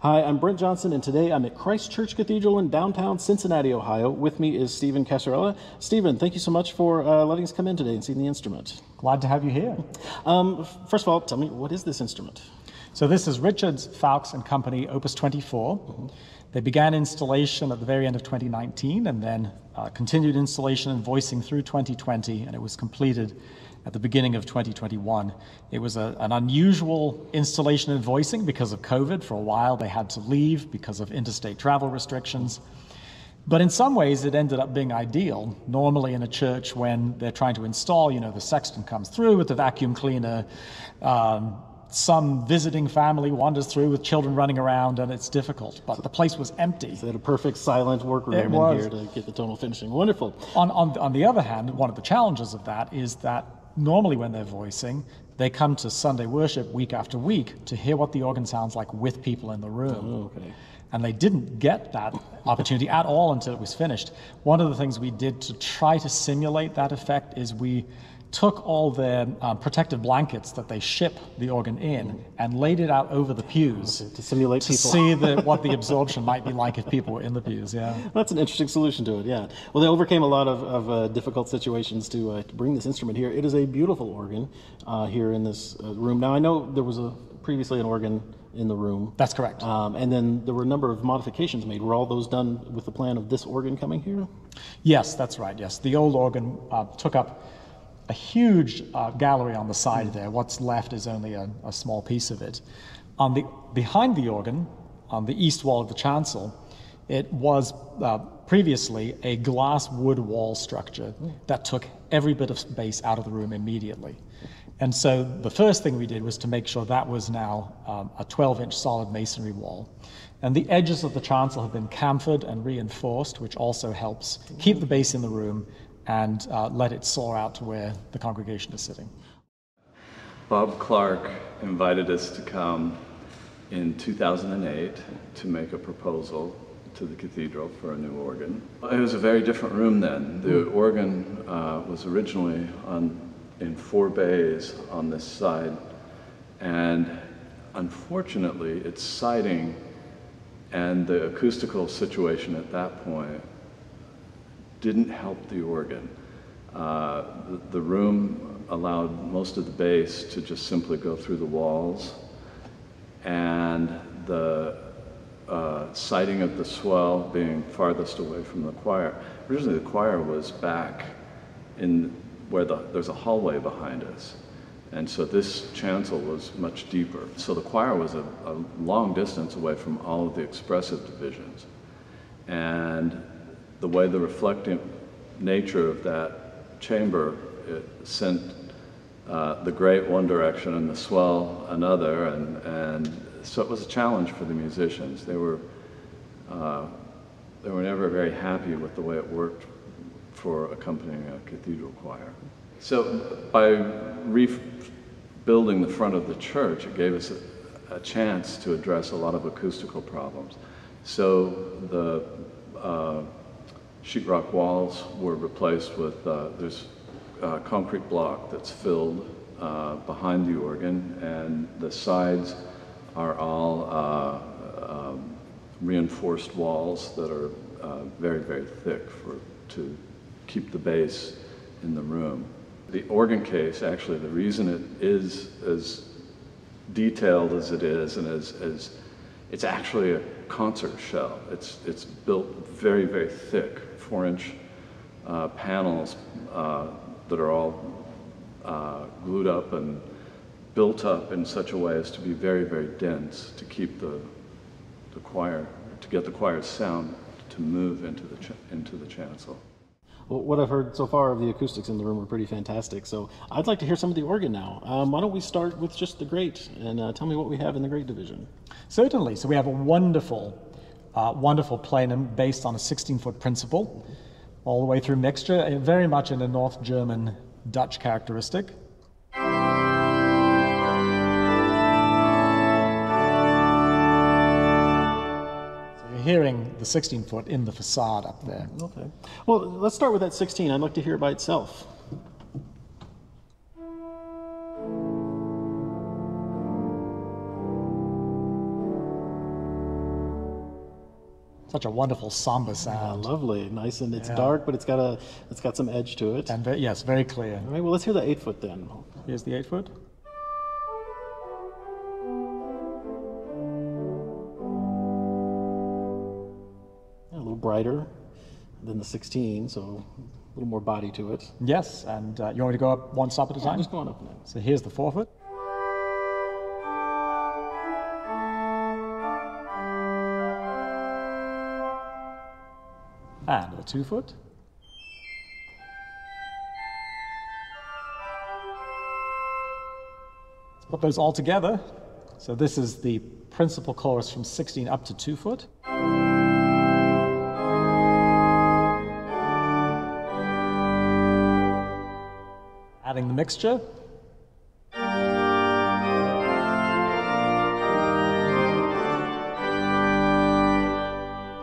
Hi, I'm Brent Johnson, and today I'm at Christ Church Cathedral in downtown Cincinnati, Ohio. With me is Stephan Casurella. Stephan, thank you so much for letting us come in today and see the instrument. Glad to have you here. First of all, tell me, what is this instrument? So this is Richard's Fowkes and Company, Opus 24. Mm-hmm. They began installation at the very end of 2019 and then continued installation and voicing through 2020, and it was completed at the beginning of 2021. It was an unusual installation and voicing because of COVID. For a while they had to leave because of interstate travel restrictions. But in some ways it ended up being ideal. Normally in a church when they're trying to install, the sexton comes through with the vacuum cleaner, some visiting family wanders through with children running around, and it's difficult. But the place was empty. So they had a perfect silent workroom in here to get the tonal finishing. Wonderful. On the other hand, one of the challenges of that is that normally when they're voicing, they come to Sunday worship week after week to hear what the organ sounds like with people in the room. Oh, okay. And they didn't get that opportunity at all until it was finished. One of the things we did to try to simulate that effect is we took all their protective blankets that they ship the organ in and laid it out over the pews to simulate to people. see what the absorption might be like if people were in the pews. Yeah, that's an interesting solution to it. Yeah. Well, they overcame a lot of difficult situations to bring this instrument here. It is a beautiful organ here in this room. Now I know there was previously an organ in the room. That's correct. And then there were a number of modifications made. Were all those done with the plan of this organ coming here? Yes, that's right. Yes, the old organ took up a huge gallery on the side there. What's left is only a small piece of it. Behind the organ, on the east wall of the chancel, it was previously a glass wood wall structure that took every bit of space out of the room immediately. And so the first thing we did was to make sure that was now a 12-inch solid masonry wall. And the edges of the chancel have been chamfered and reinforced, which also helps keep the bass in the room and let it soar out to where the congregation is sitting. Bob Clark invited us to come in 2008 to make a proposal to the cathedral for a new organ. It was a very different room then. The organ was originally in 4 bays on this side, and unfortunately its siding and the acoustical situation at that point didn't help the organ. The room allowed most of the bass to just simply go through the walls, and the siding of the swell being farthest away from the choir. Originally the choir was back in where there's a hallway behind us, and so this chancel was much deeper. So the choir was a long distance away from all of the expressive divisions, and the way the reflective nature of that chamber, it sent the grate one direction and the swell another, and so it was a challenge for the musicians. They were never very happy with the way it worked for accompanying a cathedral choir. So by rebuilding the front of the church, it gave us a chance to address a lot of acoustical problems. So the sheetrock walls were replaced with there's a concrete block that's filled behind the organ, and the sides are all reinforced walls that are very, very thick to keep the bass in the room. The organ case, actually, the reason it is as detailed as it is, and as it's actually a concert shell. It's built very, very thick, 4-inch panels that are all glued up and built up in such a way as to be very, very dense to keep the choir, to get the choir's sound to move into the chancel. Well, what I've heard so far of the acoustics in the room are pretty fantastic, so I'd like to hear some of the organ now. Why don't we start with just the grate, and tell me what we have in the grate division. Certainly. So we have a wonderful plenum based on a 16-foot principle, all the way through mixture, very much in a North German Dutch characteristic. Hearing the 16-foot in the facade up there. Okay. Well, let's start with that 16. I'd like to hear it by itself. Such a wonderful somber sound. Lovely, nice, and it's dark, but it's got some edge to it. And yes, very clear. All right, well, let's hear the 8-foot then. Here's the 8-foot. A little brighter than the 16, so a little more body to it. Yes, and you want me to go up one stop at a time? Just going up now. So here's the 4-foot. And the 2-foot. Let's put those all together. So this is the principal chorus from 16 up to 2-foot. Adding the mixture.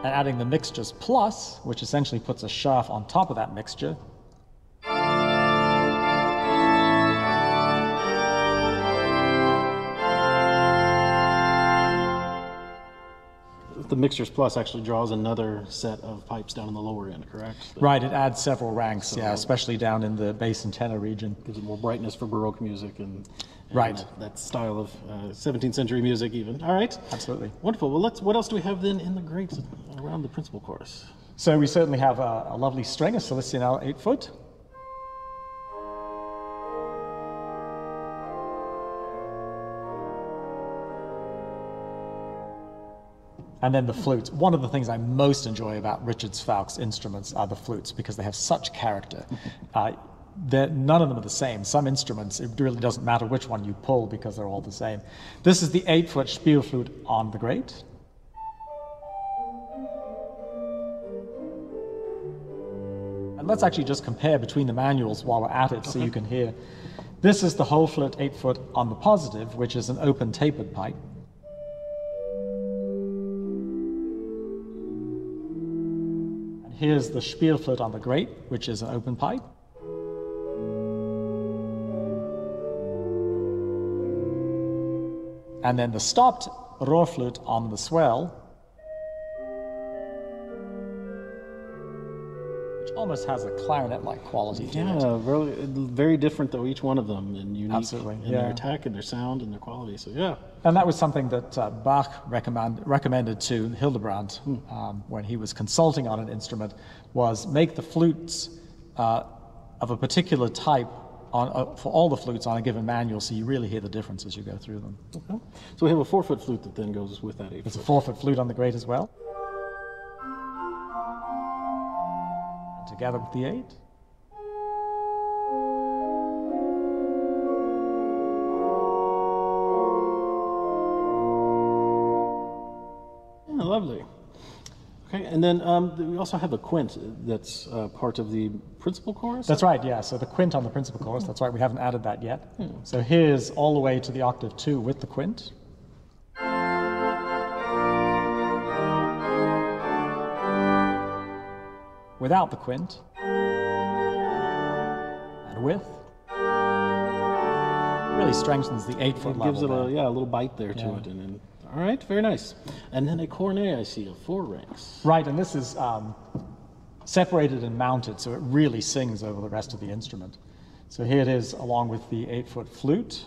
And adding the mixtures plus, which essentially puts a shaft on top of that mixture. The Mixtures Plus actually draws another set of pipes down in the lower end, correct? Right, it adds several ranks, yeah, especially down in the bass and tenor region. Gives it more brightness for Baroque music and right. that style of 17th century music even. All right. Absolutely. Wonderful. Well, what else do we have then in the grapes around the principal chorus? So we certainly have a lovely string, a Celestinal 8-foot. And then the flutes. One of the things I most enjoy about Richard's Fowkes instruments are the flutes because they have such character. None of them are the same. Some instruments, it really doesn't matter which one you pull because they're all the same. This is the 8-foot Spielflute on the grate. And let's actually just compare between the manuals while we're at it so you can hear. This is the whole flute 8-foot on the positive, which is an open tapered pipe. Here's the Spielflute on the grate, which is an open pipe. And then the stopped Rohrflute on the swell, which almost has a clarinet-like quality to it. Yeah, really, very different though, each one of them, and unique Absolutely, in their attack and their sound and their quality, so yeah. And that was something that Bach recommended to Hildebrand when he was consulting on an instrument, was make the flutes of a particular type for all the flutes on a given manual, so you really hear the difference as you go through them. Okay. So we have a 4-foot flute that then goes with that 8-foot. There's a 4-foot flute on the grate as well. And together with the 8. Yeah, lovely. Okay, and then we also have a quint that's part of the principal chorus? That's right, yeah. So the quint on the principal chorus, that's right, we haven't added that yet. So here's all the way to the octave 2 with the quint. Without the quint. And with. Really strengthens the 8-foot level. Gives it a little bite there to it. And then, all right, very nice. And then a cornet, I see, of 4 ranks. Right, and this is separated and mounted, so it really sings over the rest of the instrument. So here it is along with the 8-foot flute.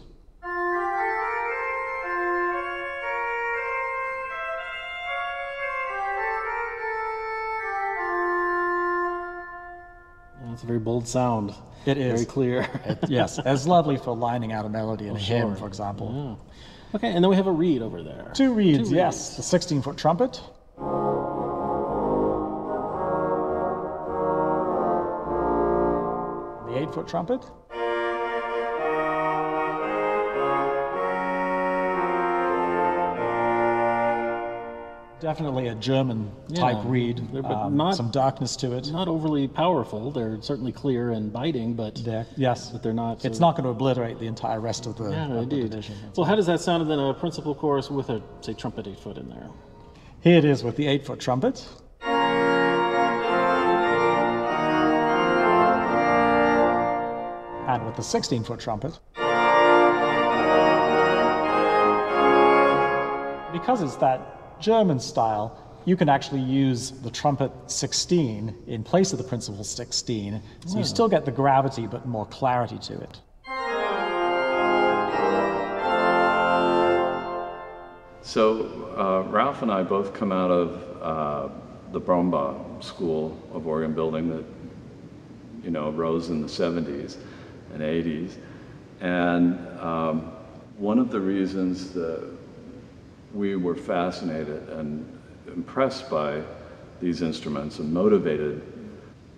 It's a very bold sound. It is. Very clear. Yes, it's lovely for lining out a melody in a hymn, for example. Yeah. Okay, and then we have a reed over there. 2 reeds, yes. The 16-foot trumpet. The 8-foot trumpet. Definitely a German-type reed, but some darkness to it. Not overly powerful. They're certainly clear and biting, but yes, but they're not. It's not going to obliterate the entire rest of the, the division. Well, how does that sound in a principal chorus with a, say, trumpet 8-foot in there? Here it is with the 8-foot trumpet. And with the 16-foot trumpet. Because it's that German style, you can actually use the trumpet 16 in place of the principal 16, so you still get the gravity but more clarity to it. So Ralph and I both come out of the Brombaugh School of Organ Building that, you know, arose in the 70s and 80s. And one of the reasons that we were fascinated and impressed by these instruments and motivated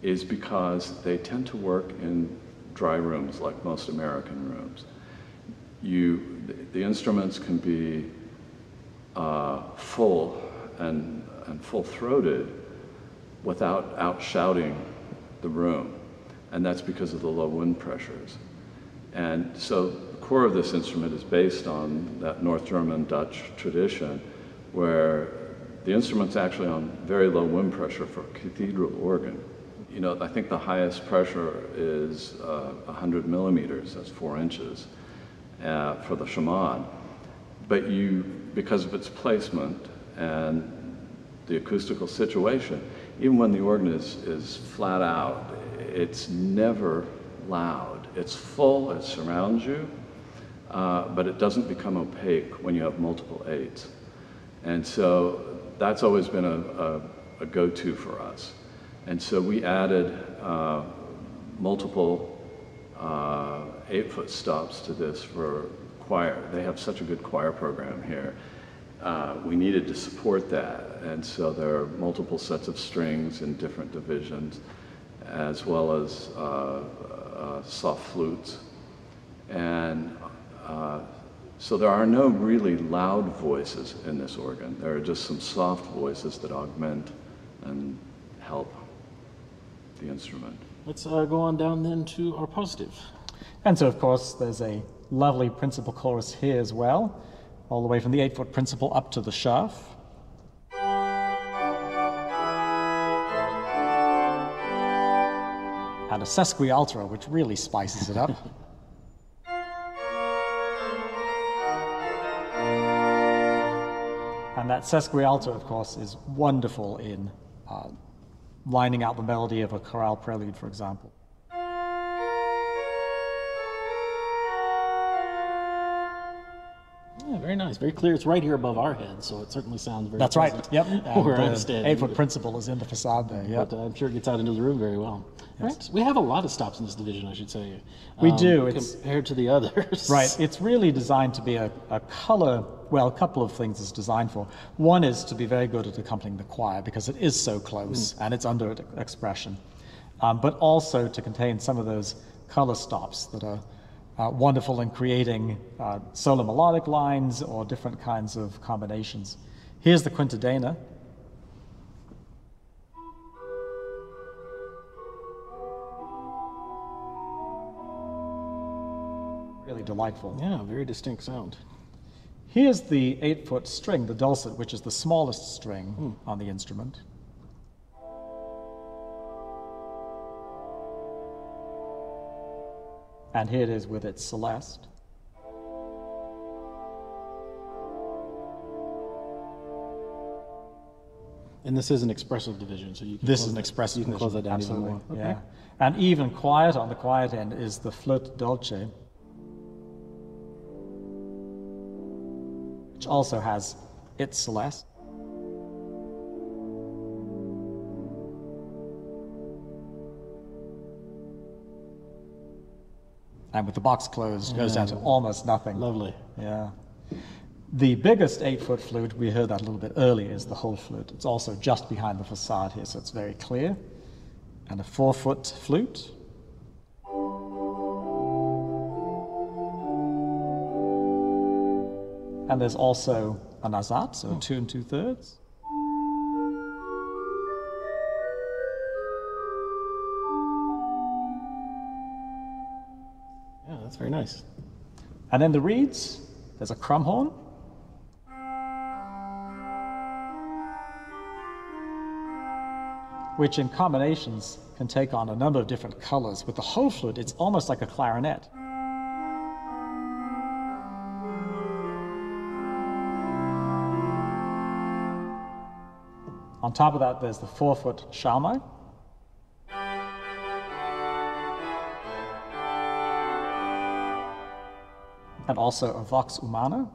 is because they tend to work in dry rooms like most American rooms. The instruments can be full and full-throated without outshouting the room, and that's because of the low wind pressures. And so the core of this instrument is based on that North German Dutch tradition, where the instrument's actually on very low wind pressure for a cathedral organ. You know, I think the highest pressure is 100 millimeters, that's 4 inches, for the Shaman. But because of its placement and the acoustical situation, even when the organ is flat out, it's never loud. It's full, it surrounds you, but it doesn't become opaque when you have multiple eights. And so that's always been a go-to for us. And so we added multiple 8-foot stops to this for choir. They have such a good choir program here. We needed to support that, and so there are multiple sets of strings in different divisions, as well as soft flutes. And so there are no really loud voices in this organ. There are just some soft voices that augment and help the instrument. Let's go on down then to our positive. And so, of course, there's a lovely principal chorus here as well, all the way from the 8-foot principal up to the shaft. And a sesquialtero, which really spices it up. And that sesquialtero, of course, is wonderful in lining out the melody of a chorale prelude, for example. Yeah, very nice, very clear. It's right here above our head, so it certainly sounds very That's pleasant. right, yep. Where I'm The standing. 8-foot principal is in the facade there, yep. But I'm sure it gets out into the room very well. Yes. Right. We have a lot of stops in this division, I should say. We do. It's compared to the others. Right. It's really designed to be a color, well, a couple of things it's designed for. One is to be very good at accompanying the choir because it is so close and it's under expression. But also to contain some of those color stops that are wonderful in creating solo melodic lines or different kinds of combinations. Here's the quintadena. Really delightful. Yeah, very distinct sound. Here's the 8-foot string, the dulcet, which is the smallest string on the instrument. And here it is with its celeste. And this is an expressive division, so you can This close is an that- expressive You can close that division, down even more. absolutely, Okay. yeah. And even quiet on the quiet end is the flute dolce, which also has its celeste. And with the box closed, goes down to almost nothing. Lovely. Yeah. The biggest 8-foot flute, we heard that a little bit earlier, is the whole flute. It's also just behind the facade here, so it's very clear. And a 4-foot flute. And there's also a nazat, so 2 2/3. Yeah, that's very nice. And then the reeds, there's a crumhorn. Which in combinations can take on a number of different colors. With the whole flute, it's almost like a clarinet. On top of that, there's the 4-foot shalmai. And also a vox humana.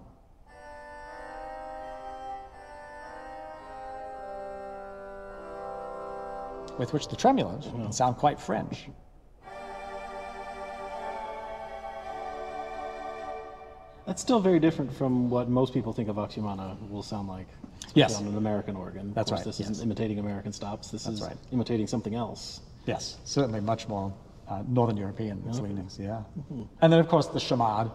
With which the tremulant can sound quite French. That's still very different from what most people think of vox humana will sound like. Yes. On an American organ. That's of course, right, This yes. isn't imitating American stops. This That's is right. imitating something else. Yes, certainly much more Northern European leanings, yeah. And then, of course, the chamade.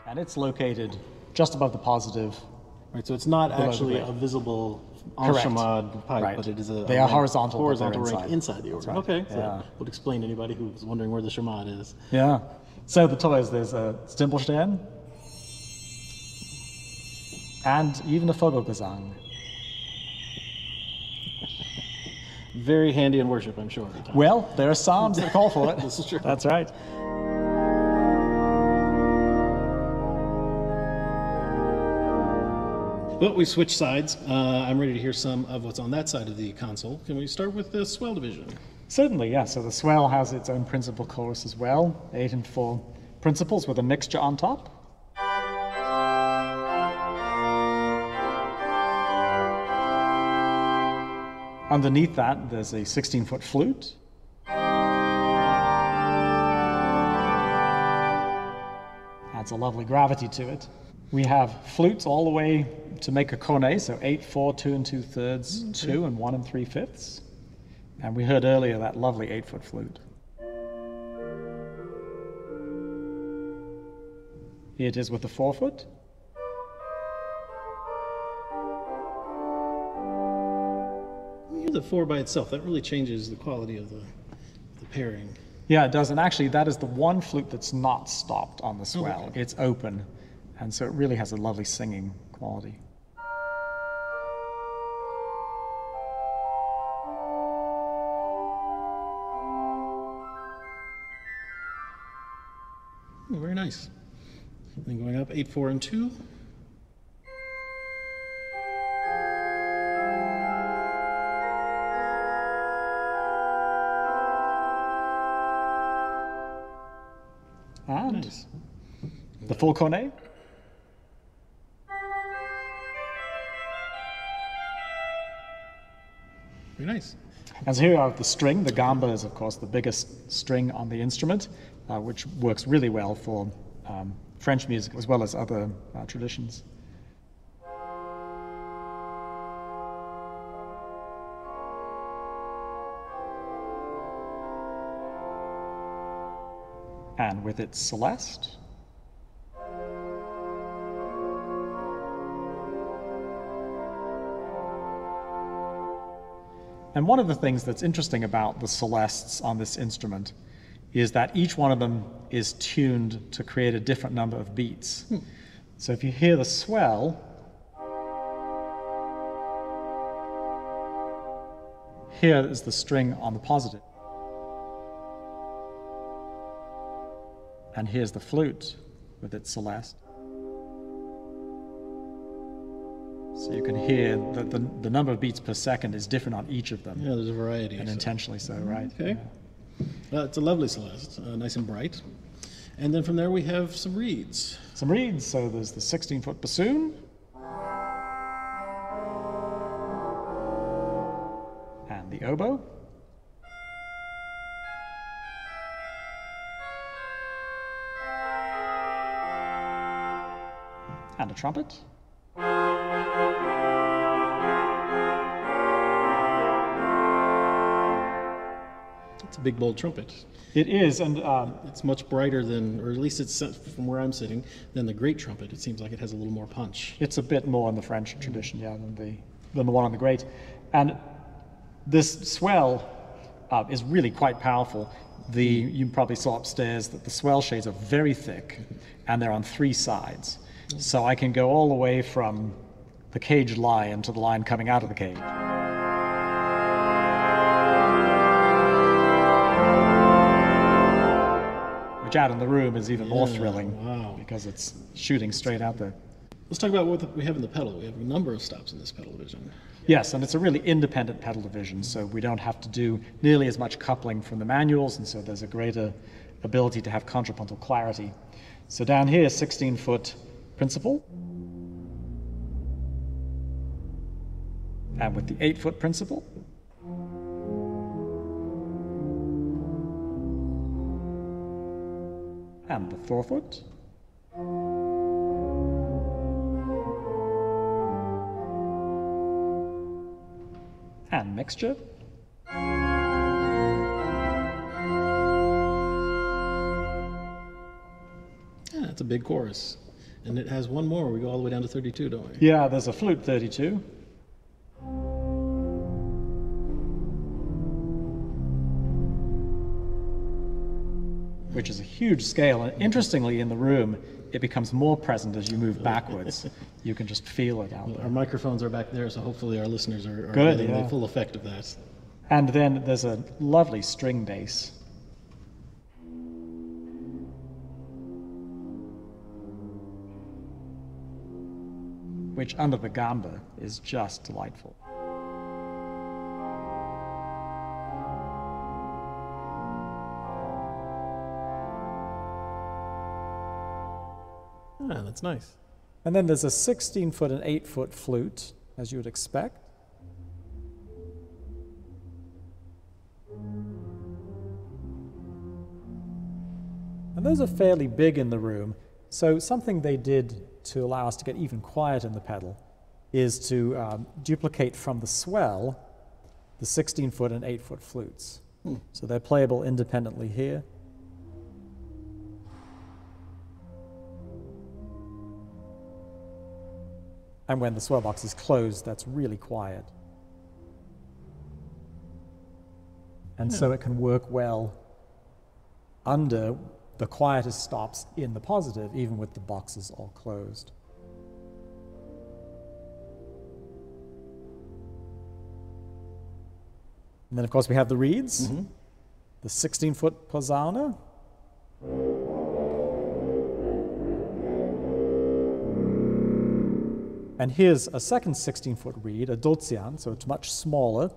And it's located just above the positive. Right, so it's not Below the actually grate. a visible Correct. chamade pipe, Right. but it is a They a are rank- horizontal, but they're rank inside the That's organ. right. Okay, so Yeah. that would explain to anybody who's wondering where the chamade is. Yeah. So the toys, there's a Stimpelstern and even a Vogelgesang. Very handy in worship, I'm sure. Well, there are psalms that call for it. This is true. That's right. Well, we switched sides. I'm ready to hear some of what's on that side of the console. Can we start with the Swell Division? Certainly, yeah. So the Swell has its own principal chorus as well, 8 and 4 principals with a mixture on top. Underneath that, there's a 16-foot flute. Adds a lovely gravity to it. We have flutes all the way to make a cornet, so 8, 4, 2 and 2/3, 2 and 1 3/5. And we heard earlier that lovely 8-foot flute. Here it is with the 4-foot. We hear the 4 by itself. That really changes the quality of the pairing. Yeah, it does. And actually, that is the one flute that's not stopped on the Swell. okay. It's open. And so it really has a lovely singing quality. Oh, very nice. Then going up 8, 4 and 2. And Nice. the full cornet. Very nice. And so here are the string. The gamba is, of course, the biggest string on the instrument, which works really well for French music as well as other traditions. And with its celeste. And one of the things that's interesting about the celestes on this instrument is that each one of them is tuned to create a different number of beats. So if you hear the swell, here is the string on the positive. And here's the flute with its celeste. So you can hear that the number of beats per second is different on each of them. Yeah, there's a variety. And so- intentionally so, right? Okay. It's a lovely celeste, nice and bright. And then from there we have some reeds. Some reeds. So there's the 16-foot bassoon. And the oboe. And a trumpet. It's a big, bold trumpet. It is, and It's much brighter than, or at least it's from where I'm sitting, than the great trumpet. It seems like it has a little more punch. it's a bit more in the French tradition, yeah, than the one on the great. And this swell is really quite powerful. You probably saw upstairs that the swell shades are very thick, and they're on 3 sides. So I can go all the way from the caged lion to the lion coming out of the cage. Which watch out in the room is even more Yeah, thrilling. wow. Because it's shooting straight out there. Let's talk about what we have in the pedal. We have a number of stops in this pedal division. Yes, and it's a really independent pedal division, so we don't have to do nearly as much coupling from the manuals, and so there's a greater ability to have contrapuntal clarity. So down here, 16-foot principal, and with the 8-foot principal, and the 4-foot, and mixture, Yeah, it's a big chorus. And it has one more. We go all the way down to 32, don't we? yeah, there's a flute 32, which is a huge scale. And interestingly, in the room, it becomes more present as you move backwards. You can just feel it out there. Our microphones are back there, so hopefully our listeners are Good, getting yeah. the full effect of that. And then there's a lovely string bass. Which under the gamba is just delightful. Ah, that's nice. And then there's a 16-foot and 8-foot flute, as you would expect. And those are fairly big in the room. So something they did to allow us to get even quiet in the pedal is to duplicate from the swell the 16-foot and 8-foot flutes. So they're playable independently here. And when the swell box is closed, that's really quiet. And so it can work well under the quietest stops in the positive, even with the boxes all closed. And then, of course, we have the reeds, the 16-foot posauna, and here's a second 16-foot reed, a dulcian, so it's much smaller.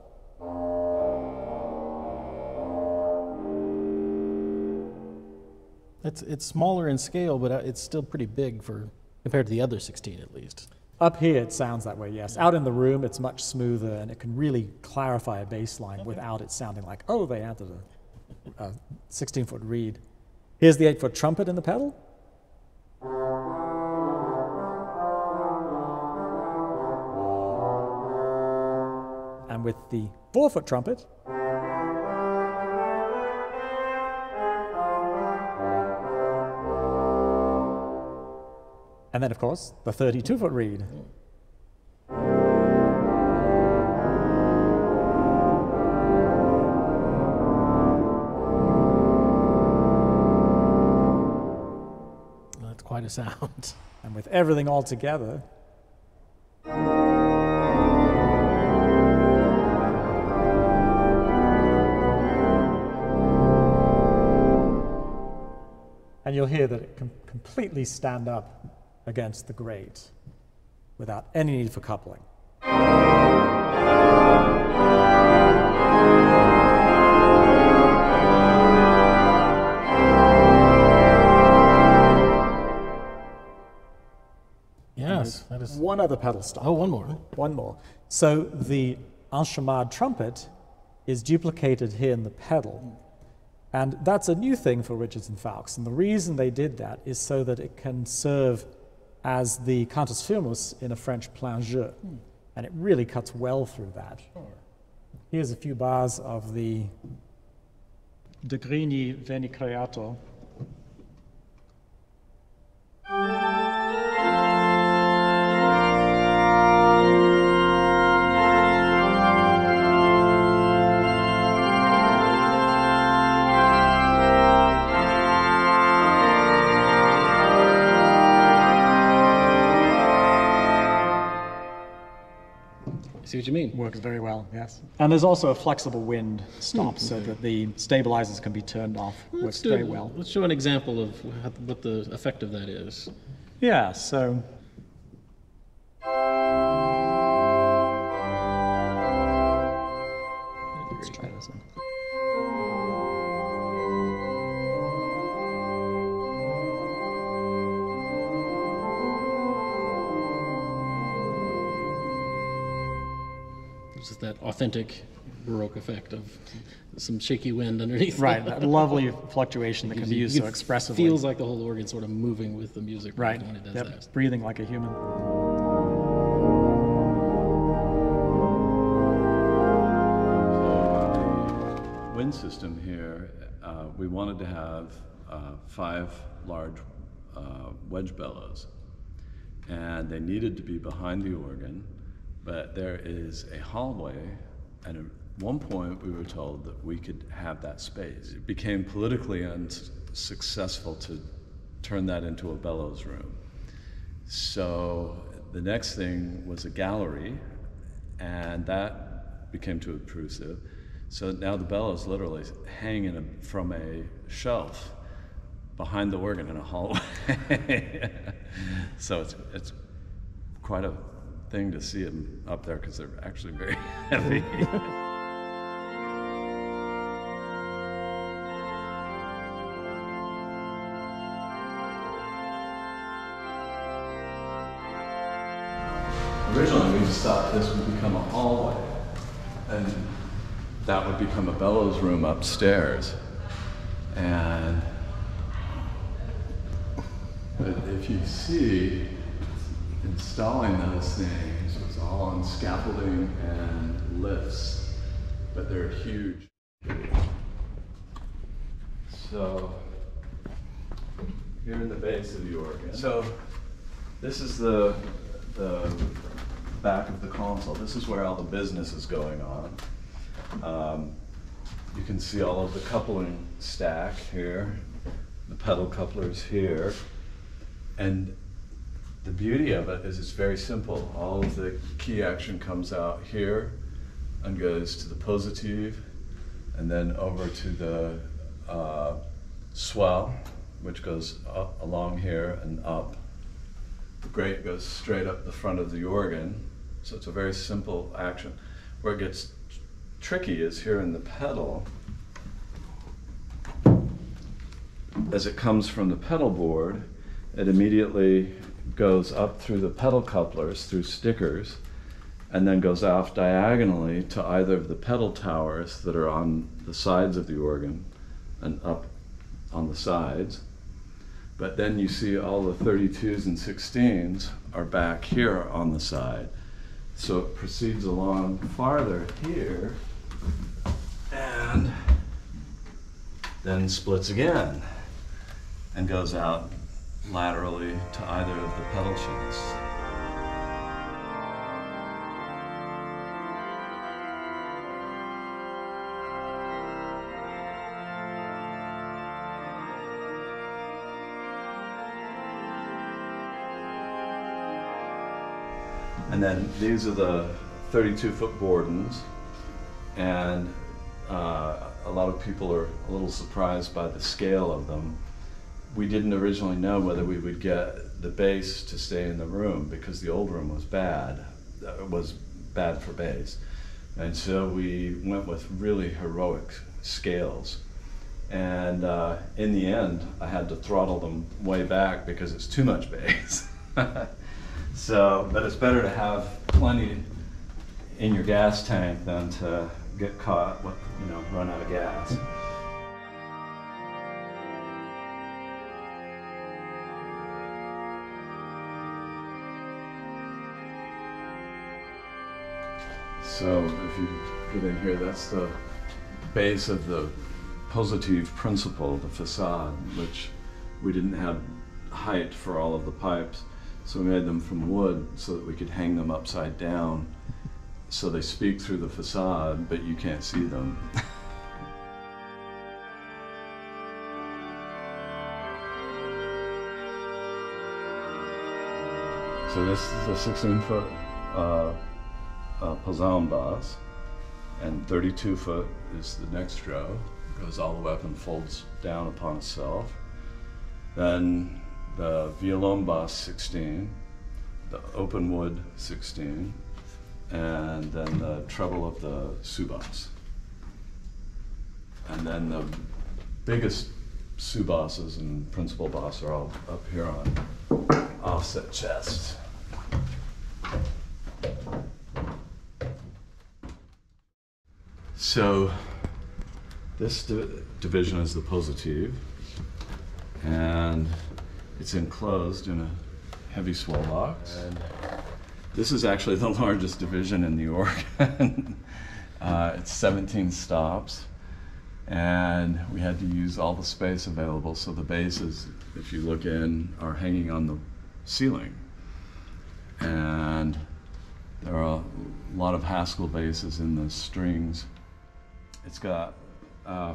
It's smaller in scale, but it's still pretty big for compared to the other 16 at least. Up here, it sounds that way, yes. Out in the room, it's much smoother, and it can really clarify a bass line without it sounding like, oh, they added a 16-foot reed. Here's the 8-foot trumpet in the pedal. And with the 4-foot trumpet, and then, of course, the 32-foot reed. That's quite a sound. And with everything all together, and you'll hear that it can completely stand up against the grate without any need for coupling. Yes, that is. One other pedal stop. Oh, one more. One more. So the enchimade trumpet is duplicated here in the pedal. And that's a new thing for Richards and Fowkes. And the reason they did that is so that it can serve as the cantus firmus in a French plein jeu. And it really cuts well through that. Here's a few bars of the De Grigny Veni Creator. See see what you mean. Works very well, yes. And there's also a flexible wind stop so that the stabilizers can be turned off. Works very well. Let's show an example of what the effect of that is. Yeah, so... Let's try this one. It's just that authentic Baroque effect of some shaky wind underneath. Right, that lovely fluctuation that can be used so expressively. Feels like the whole organ sort of moving with the music right. when it does Yep. that. Breathing like a human. The wind system here, we wanted to have 5 large wedge bellows, and they needed to be behind the organ, but there is a hallway, and at one point we were told that we could have that space. It became politically unsuccessful to turn that into a bellows room. So the next thing was a gallery, and that became too obtrusive. So now the bellows literally hang from a shelf behind the organ in a hallway. So it's quite a thing to see them up there because they're actually very heavy. Originally, we just thought this would become a hallway, and that would become a bellows room upstairs. And but if you see, installing those things was all on scaffolding and lifts, but they're huge. So here in the base of the organ. So this is the back of the console. This is where all the business is going on. You can see all of the coupling stack here, the pedal couplers here, and the beauty of it is it's very simple. All of the key action comes out here and goes to the positive, and then over to the swell, which goes up along here and up. The grate goes straight up the front of the organ, so it's a very simple action. Where it gets tricky is here in the pedal. As it comes from the pedal board, it immediately goes up through the pedal couplers, through stickers, and then goes off diagonally to either of the pedal towers that are on the sides of the organ and up on the sides. But then you see all the 32s and 16s are back here on the side. So it proceeds along farther here and then splits again and goes out laterally to either of the pedal shafts. And then these are the 32-foot bourdons, and a lot of people are a little surprised by the scale of them. We didn't originally know whether we would get the bass to stay in the room because the old room was bad. It was bad for bass. And so we went with really heroic scales. And in the end, I had to throttle them way back because it's too much bass. So, but it's better to have plenty in your gas tank than to get caught with, run out of gas. So if you get in here, that's the base of the positive principle, the facade, which we didn't have height for all of the pipes. So we made them from wood so that we could hang them upside down so they speak through the facade, but you can't see them. So this is a 16-foot Posaune bass, and 32 foot is the next row. It goes all the way up and folds down upon itself. Then the violon bass 16, the open wood 16, and then the treble of the sous-bass. And then the biggest sous-basses and principal bass are all up here on offset chests. So this division is the positive, and it's enclosed in a heavy swell box. And this is actually the largest division in the organ. It's 17 stops, and we had to use all the space available, so the basses, if you look in, are hanging on the ceiling. And there are a lot of Haskell basses in the strings. It's got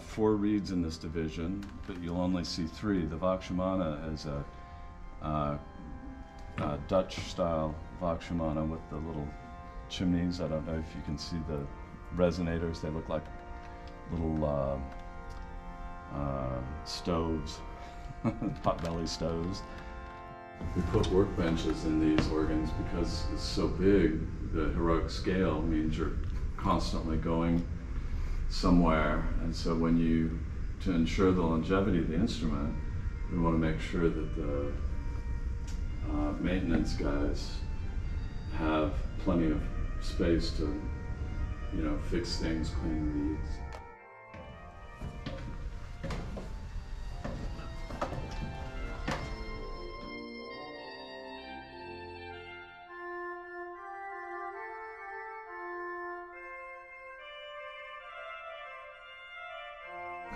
4 reeds in this division, but you'll only see 3. The Vox-Humana is a Dutch-style Vox-Humana with the little chimneys. I don't know if you can see the resonators. They look like little stoves, potbelly stoves. We put workbenches in these organs because it's so big. The heroic scale means you're constantly going somewhere, and so to ensure the longevity of the instrument, we want to make sure that the maintenance guys have plenty of space to, fix things, clean leads.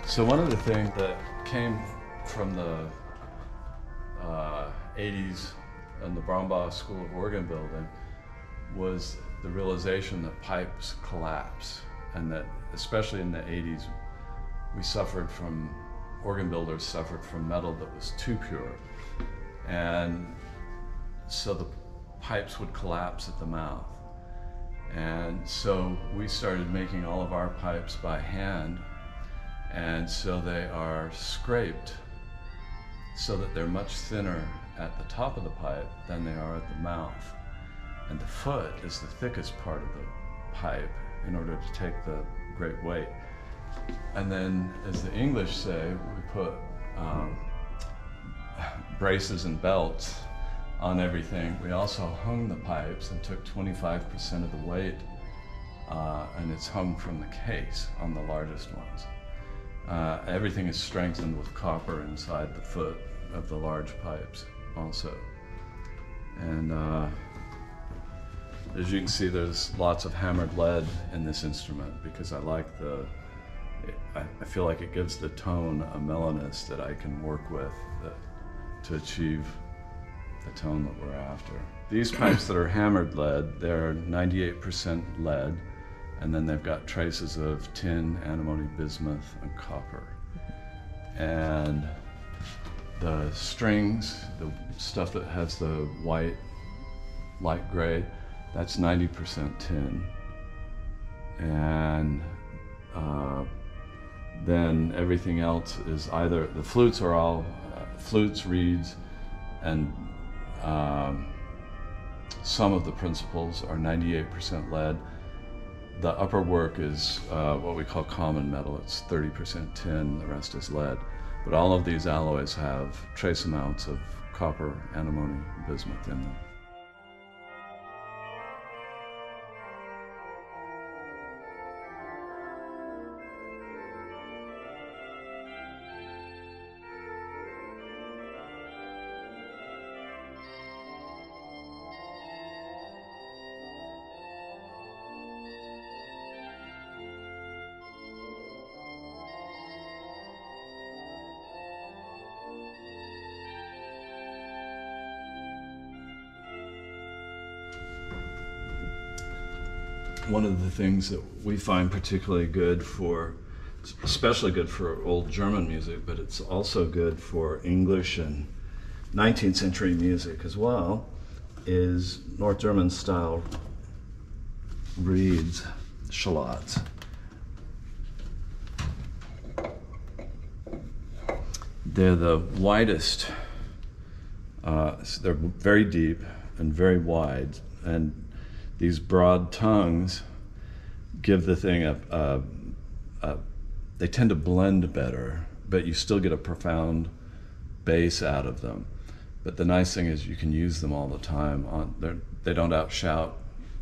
So one of the things that came from the 80s and the Brombaugh School of Organ Building was the realization that pipes collapse, and that especially in the 80s organ builders suffered from metal that was too pure, and so the pipes would collapse at the mouth. And so we started making all of our pipes by hand. And so they are scraped so that they're much thinner at the top of the pipe than they are at the mouth. And the foot is the thickest part of the pipe in order to take the great weight. And then, as the English say, we put braces and belts on everything. We also hung the pipes and took 25% of the weight, and it's hung from the case on the largest ones. Everything is strengthened with copper inside the foot of the large pipes also. And as you can see, there's lots of hammered lead in this instrument because I feel like it gives the tone a mellowness that I can work with to achieve the tone that we're after. These pipes that are hammered lead, they're 98% lead, and then they've got traces of tin, antimony, bismuth, and copper. And the strings, the stuff that has the white, light gray, that's 90% tin. And then everything else is either, the flutes are all flutes, reeds, and some of the principals are 98% lead. The upper work is what we call common metal. It's 30% tin, the rest is lead. But all of these alloys have trace amounts of copper, antimony, bismuth in them. One of the things that we find particularly good for, especially good for old German music, but it's also good for English and 19th century music as well, is North German style reeds, shallots. They're the widest, they're very deep and very wide, and these broad tongues give the thing they tend to blend better, but you still get a profound bass out of them. But the nice thing is you can use them all the time. They don't outshout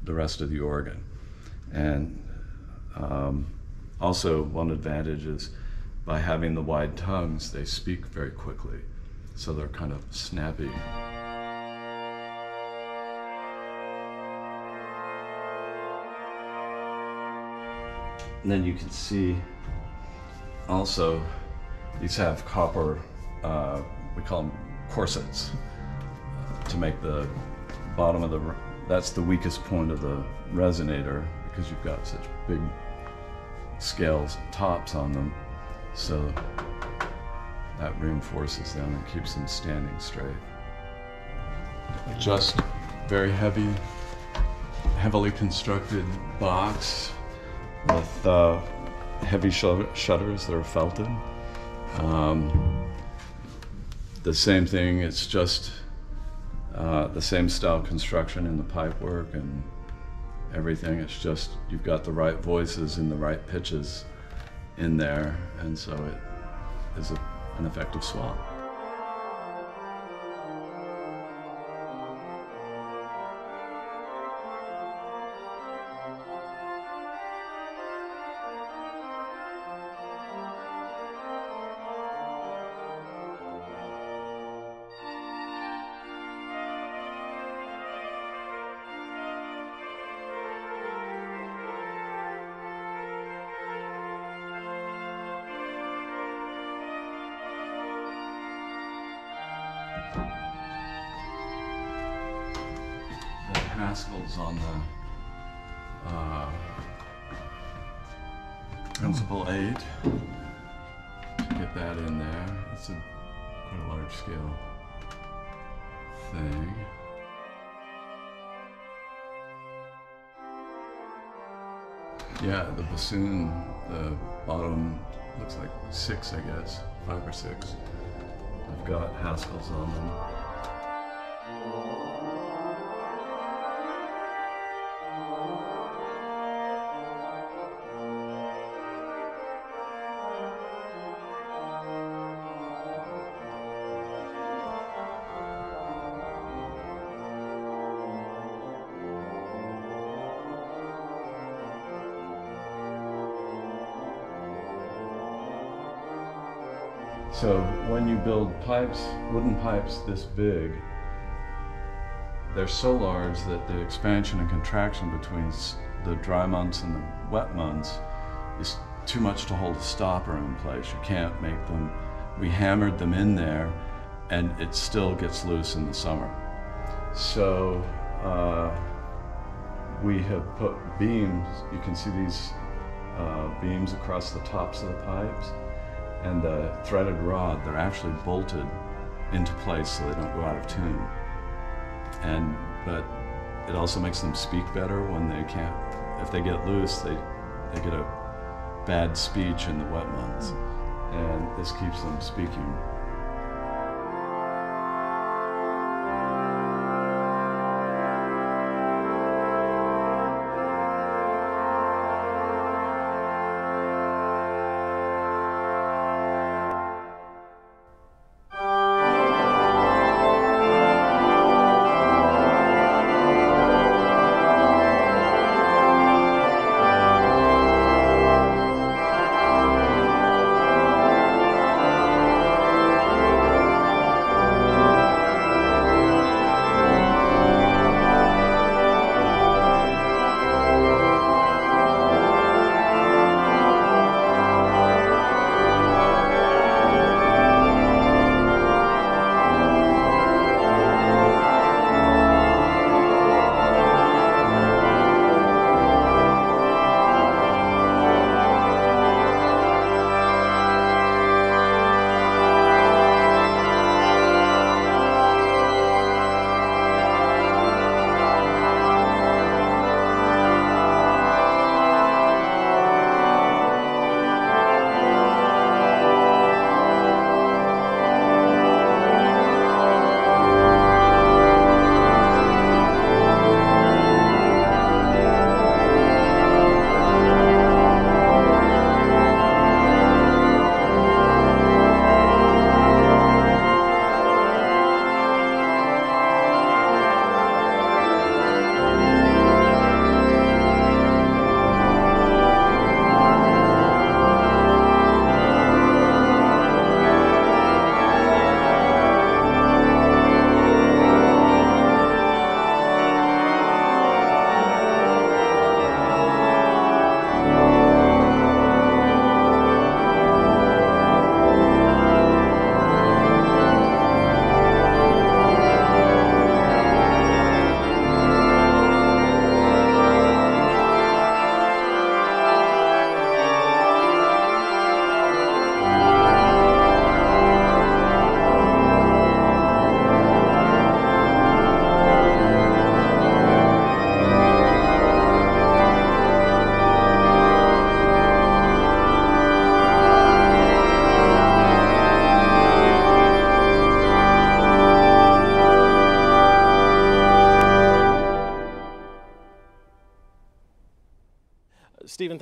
the rest of the organ. And also one advantage is by having the wide tongues, they speak very quickly. So they're kind of snappy. And then you can see also these have copper, we call them corsets, to make the bottom of that's the weakest point of the resonator, because you've got such big scales tops on them. So that reinforces them and keeps them standing straight. Just very heavily constructed box with heavy shutters that are felted. The same thing, it's just the same style construction in the pipework and everything. It's just you've got the right voices and the right pitches in there, and so it is an effective swell. The Haskell's on the Principal 8 to get that in there. It's quite a large scale thing. Yeah, the bassoon, the bottom looks like 6, I guess, 5 or 6. I've got Haskell's on them. So when you build pipes, wooden pipes this big, they're so large that the expansion and contraction between the dry months and the wet months is too much to hold a stopper in place. You can't make them. We hammered them in there, and it still gets loose in the summer. So we have put beams. You can see these beams across the tops of the pipes. And the threaded rod, they're actually bolted into place so they don't go out of tune. But it also makes them speak better when they can't, if they get loose, they get a bad speech in the wet months. And this keeps them speaking.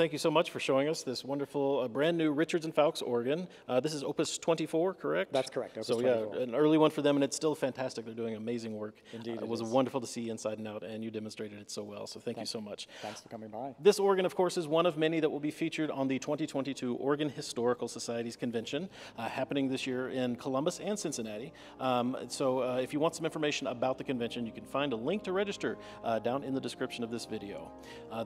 thank you so much for showing us this wonderful, brand new Richards and Fowkes organ. This is Opus 24, correct? That's correct, Opus so, 24. Yeah, an early one for them, and it's still fantastic. They're doing amazing work. Indeed, it was wonderful to see inside and out, and you demonstrated it so well, so thank you so much. Thanks for coming by. This organ, of course, is one of many that will be featured on the 2022 Organ Historical Society's convention, happening this year in Columbus and Cincinnati. If you want some information about the convention, you can find a link to register down in the description of this video.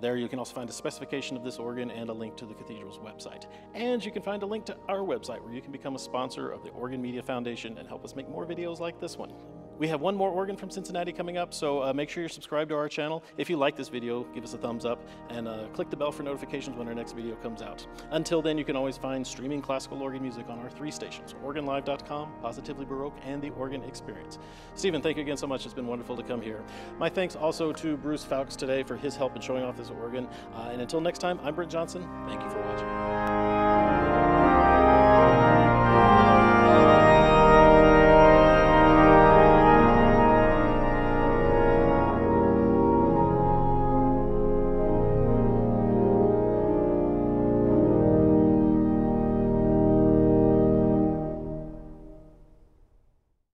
There you can also find a specification of this organ and a link to the cathedral's website. And you can find a link to our website where you can become a sponsor of the Organ Media Foundation and help us make more videos like this one. We have one more organ from Cincinnati coming up, so make sure you're subscribed to our channel. If you like this video, give us a thumbs up and click the bell for notifications when our next video comes out. Until then, you can always find streaming classical organ music on our 3 stations, organlive.com, Positively Baroque, and The Organ Experience. Stephen, thank you again so much. It's been wonderful to come here. My thanks also to Bruce Fowkes today for his help in showing off this organ. And until next time, I'm Brent Johnson. Thank you for watching.